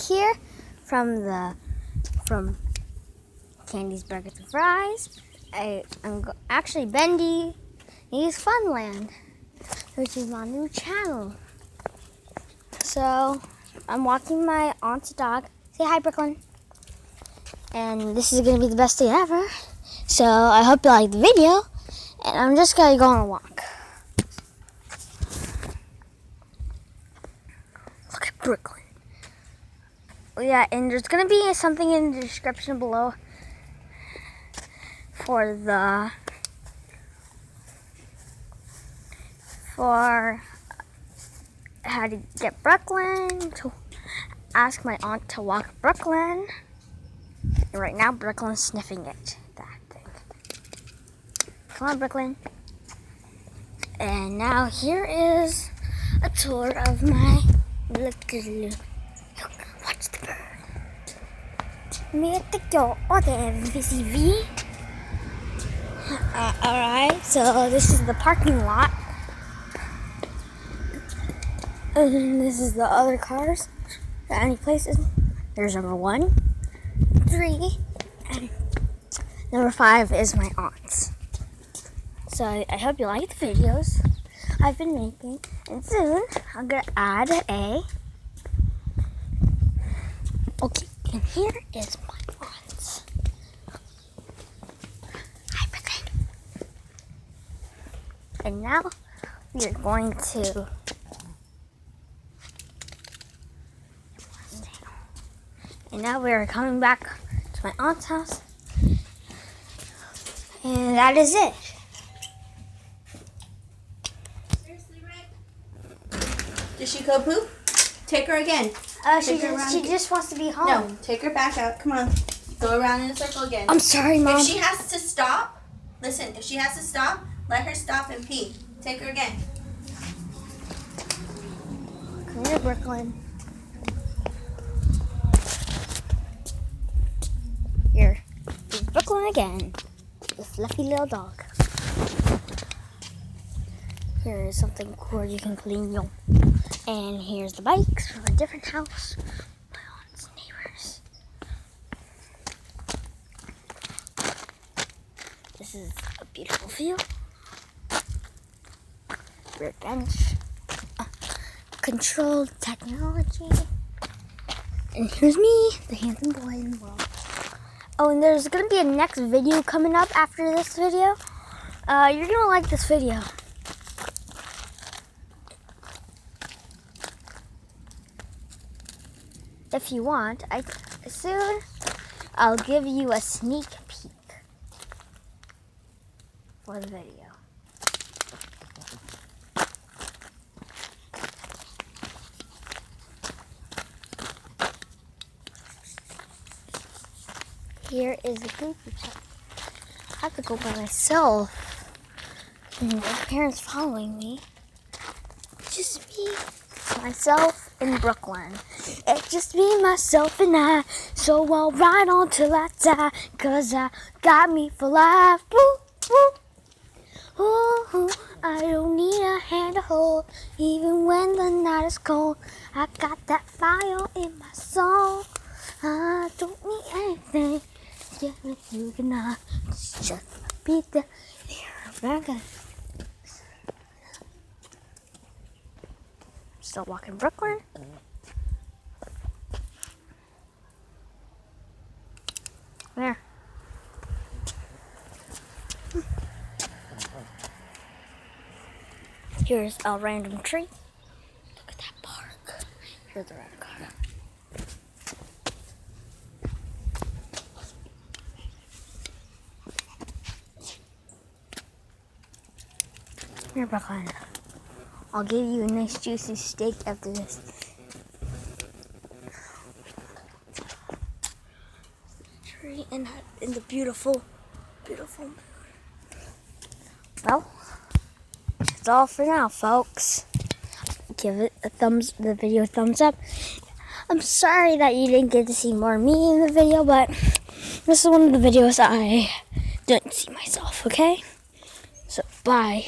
here from Candy's Burgers and Fries. Actually Bendy He's Funland, which is my new channel. So I'm walking my aunt's dog. Say hi, Brooklyn. And this is gonna be the best day ever. So I hope you like the video. And I'm just gonna go on a walk. Look at Brooklyn. Yeah, and there's gonna be something in the description below for how to get Brooklyn, to ask my aunt to walk Brooklyn. And right now Brooklyn's sniffing it, that thing. Come on, Brooklyn. And now here is a tour of my look. Watch the bird. Alright, so this is the parking lot. And this is the other cars. Any places? There's number 1, 3, and number 5 is my aunt's. So I hope you like the videos I've been making. And soon I'm gonna add a. Okay, and here is my aunt's. Hi, Brooklyn. And now we are going to. And now we are coming back to my aunt's house. And that is it. Seriously, Red? Did she go poop? Take her again. She just wants to be home. No, take her back out. Come on. Go around in a circle again. I'm sorry, Mom. If she has to stop, listen, if she has to stop, let her stop and pee. Take her again. Come here, Brooklyn. Here is Brooklyn again, the fluffy little dog. Here is something cool you can clean your. And here's the bikes from a different house. My aunt's neighbors. This is a beautiful view. Rear bench. Controlled technology. And here's me, the handsome boy in the world. Oh, and there's going to be a next video coming up after this video. You're going to like this video. If you want, soon I'll give you a sneak peek for the video. Here is the goofy truck. I have to go by myself. And my parents following me. Just me, myself, and Brooklyn. It's just me, myself, and I. So I'll ride on till I die. 'Cause I got me for life. Woo, woo. Ooh, I don't need a hand to hold. Even when the night is cold. I got that fire in my soul. I don't need anything. Yeah, you cannot just be there. Still walking Brooklyn. There. Here's a random tree. Look at that park. Here's a red car. Here, Brooklyn. I'll give you a nice juicy steak after this. Tree and the beautiful moon. Well, that's all for now, folks. Give it the video a thumbs up. I'm sorry that you didn't get to see more of me in the video, but this is one of the videos I didn't see myself, okay? So, bye.